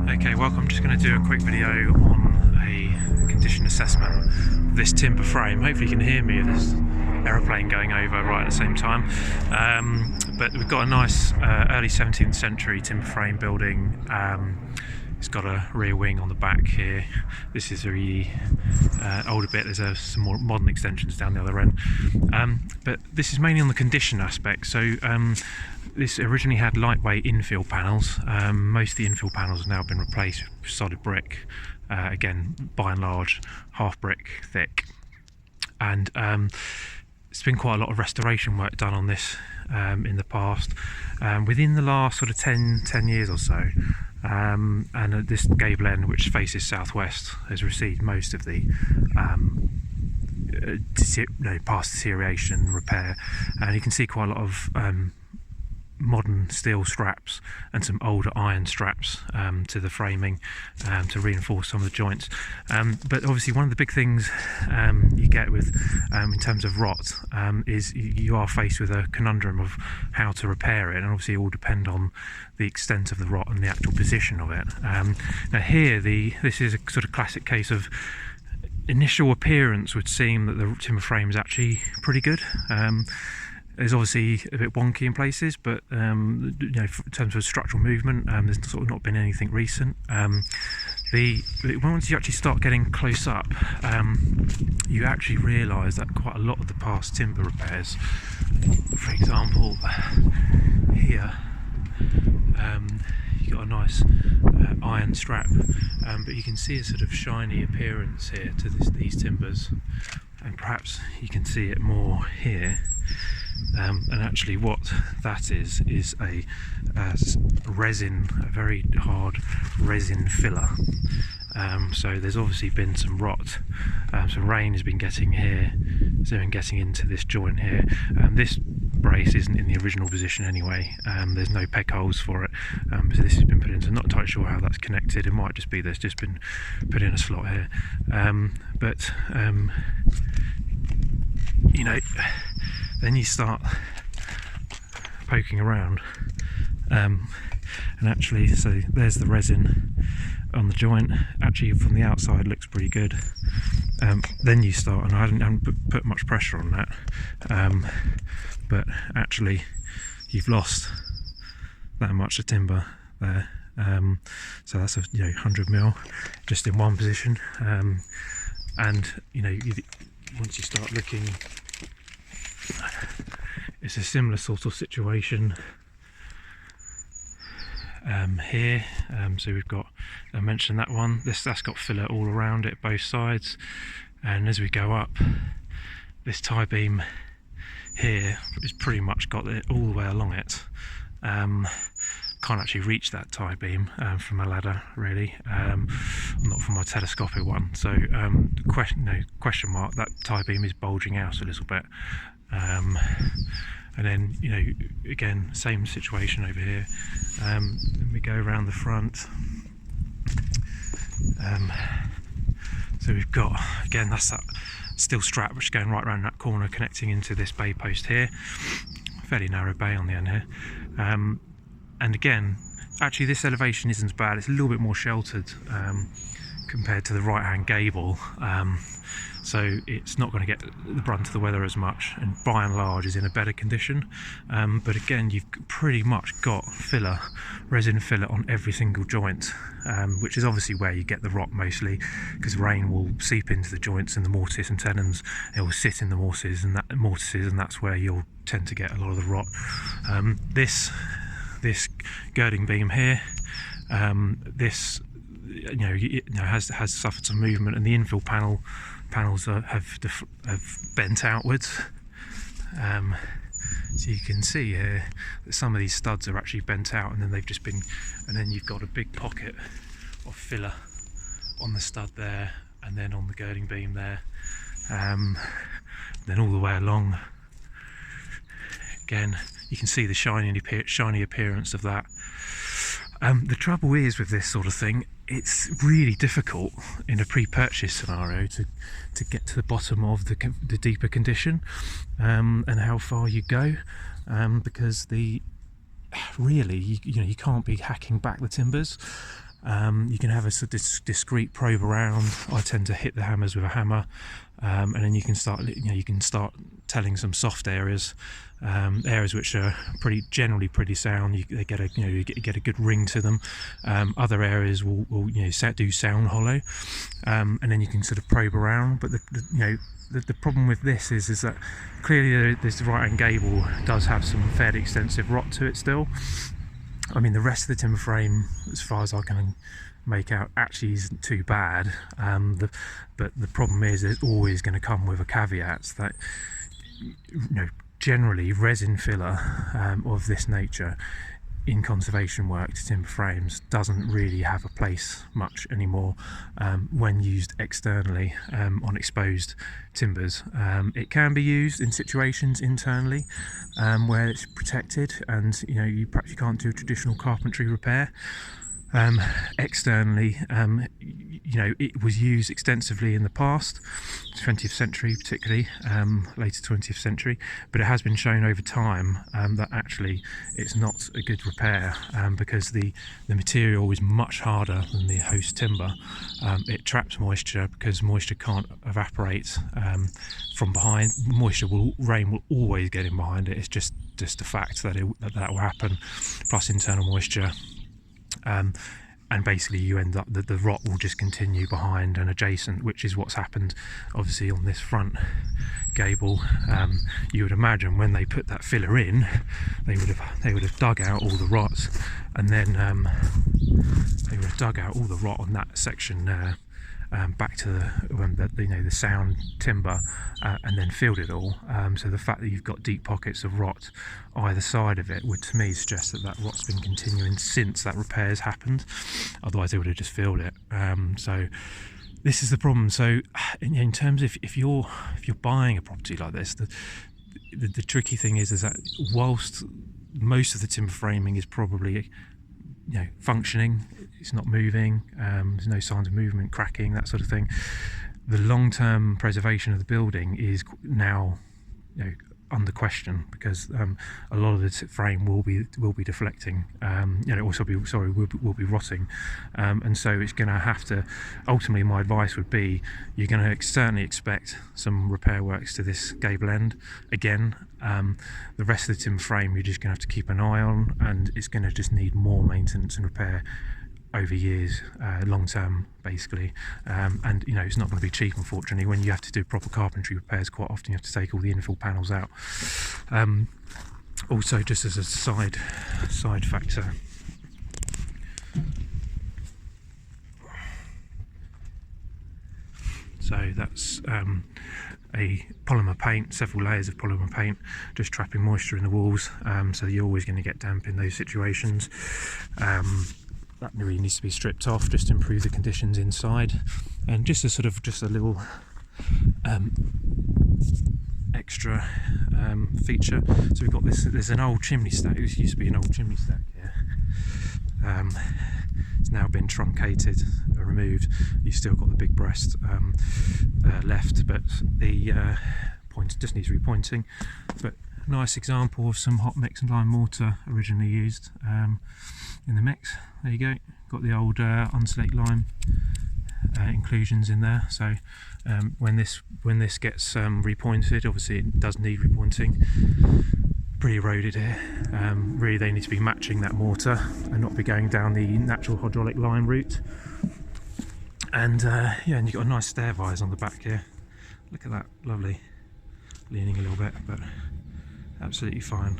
Okay, welcome. I'm just going to do a quick video on a condition assessment of this timber frame. Hopefully you can hear me. There's an aeroplane going over right at the same time. But we've got a nice early 17th century timber frame building. It's got a rear wing on the back here. This is a really older bit. There's some more modern extensions down the other end. But this is mainly on the condition aspect. So this originally had lightweight infill panels. Most of the infill panels have now been replaced with solid brick. Again, by and large, half brick thick. And it's been quite a lot of restoration work done on this in the past. Within the last sort of 10 years or so, and this gable end, which faces southwest, has received most of the past deterioration, repair, and you can see quite a lot of modern steel straps and some older iron straps to the framing to reinforce some of the joints. But obviously one of the big things you get with in terms of rot is you are faced with a conundrum of how to repair it, and obviously it will depend on the extent of the rot and the actual position of it. Now here this is a sort of classic case of initial appearance would seem that the timber frame is actually pretty good. It's obviously a bit wonky in places, but in terms of structural movement, there's sort of not been anything recent. Once you actually start getting close up, you actually realise that quite a lot of the past timber repairs, for example, here, you got a nice iron strap, but you can see a sort of shiny appearance here to these timbers, and perhaps you can see it more here. And actually what that is a resin, a very hard resin filler. So there's obviously been some rot, some rain has been getting here, so getting into this joint here. This brace isn't in the original position anyway. There's no peg holes for it, so this has been put in. So I'm not entirely sure how that's connected. It might just be there's just been put in a slot here. Then you start poking around, and actually, so there's the resin on the joint. Actually, from the outside, looks pretty good. Then you start, and I haven't put much pressure on that, but actually, you've lost that much of timber there. So that's a 100mm just in one position, and once you start looking, it's a similar sort of situation here. So we've got, I mentioned that one, that's got filler all around it, both sides, and as we go up, this tie beam here is pretty much got it all the way along it. Can't actually reach that tie beam from a ladder really, not from my telescopic one, so question mark, that tie beam is bulging out a little bit. And then again, same situation over here. Then we go around the front, so we've got, again, that's that steel strap which is going right around that corner connecting into this bay post here, fairly narrow bay on the end here. And again, actually this elevation isn't as bad, it's a little bit more sheltered compared to the right hand gable, so it's not going to get the brunt of the weather as much, and by and large is in a better condition. But again, you've pretty much got filler, resin filler on every single joint, which is obviously where you get the rot mostly, because rain will seep into the joints and the mortise and tenons, it will sit in the mortises, and that's where you'll tend to get a lot of the rot. This girding beam here, this has suffered some movement, and the infill panels have bent outwards. So you can see here that some of these studs are actually bent out, and then they've just been, and then you've got a big pocket of filler on the stud there, and then on the girding beam there, then all the way along. Again, you can see the shiny appearance of that. The trouble is with this sort of thing, it's really difficult in a pre-purchase scenario to get to the bottom of the deeper condition and how far you go, because you can't be hacking back the timbers. You can have a sort of discreet probe around. I tend to hit the hammers with a hammer, and then you can start telling some soft areas, areas which are generally pretty sound. They get a good ring to them. Other areas will do sound hollow, and then you can sort of probe around. But the problem with this is that clearly this right-hand gable does have some fairly extensive rot to it still. I mean, the rest of the timber frame, as far as I can make out, actually isn't too bad. But the problem is it's always going to come with a caveat that generally resin filler of this nature in conservation work to timber frames doesn't really have a place much anymore when used externally on exposed timbers. It can be used in situations internally where it's protected and you perhaps can't do a traditional carpentry repair. Externally, it was used extensively in the past, 20th century particularly, later 20th century, but it has been shown over time that actually it's not a good repair because the material is much harder than the host timber. It traps moisture because moisture can't evaporate from behind. Rain will always get in behind it. It's just a fact that that will happen, plus internal moisture. And basically you end up the rot will just continue behind and adjacent, which is what's happened obviously on this front gable. You would imagine when they put that filler in, they would have dug out all the rot, and then they would have dug out all the rot on that section back to the sound timber, and then filled it all. So the fact that you've got deep pockets of rot either side of it would to me suggest that rot's been continuing since that repair's happened. Otherwise they would have just filled it. So this is the problem. So in terms of if you're buying a property like this, the tricky thing is that whilst most of the timber framing is probably functioning, it's not moving, there's no signs of movement, cracking, that sort of thing, the long-term preservation of the building is now under question, because a lot of the frame will be deflecting, will be rotting, and so it's going to have to. Ultimately, my advice would be you're going to certainly expect some repair works to this gable end again. The rest of the timber frame you're just going to have to keep an eye on, and it's going to just need more maintenance and repair over years, long term basically, and it's not going to be cheap, unfortunately. When you have to do proper carpentry repairs, quite often you have to take all the infill panels out. Also, just as a side factor, so that's a polymer paint, several layers of polymer paint, just trapping moisture in the walls, so you're always going to get damp in those situations. That really needs to be stripped off just to improve the conditions inside. And just a little extra feature. So we've got there's an old chimney stack. This used to be an old chimney stack here. It's now been truncated, removed. You've still got the big breast left, but the point just needs repointing. But nice example of some hot mix and lime mortar originally used in the mix. There you go, got the old unslaked lime inclusions in there. So when this gets repointed, obviously it does need repointing. Pretty eroded here. Really they need to be matching that mortar and not be going down the natural hydraulic lime route. And and you've got a nice stair vise on the back here. Look at that, lovely. Leaning a little bit, but absolutely fine.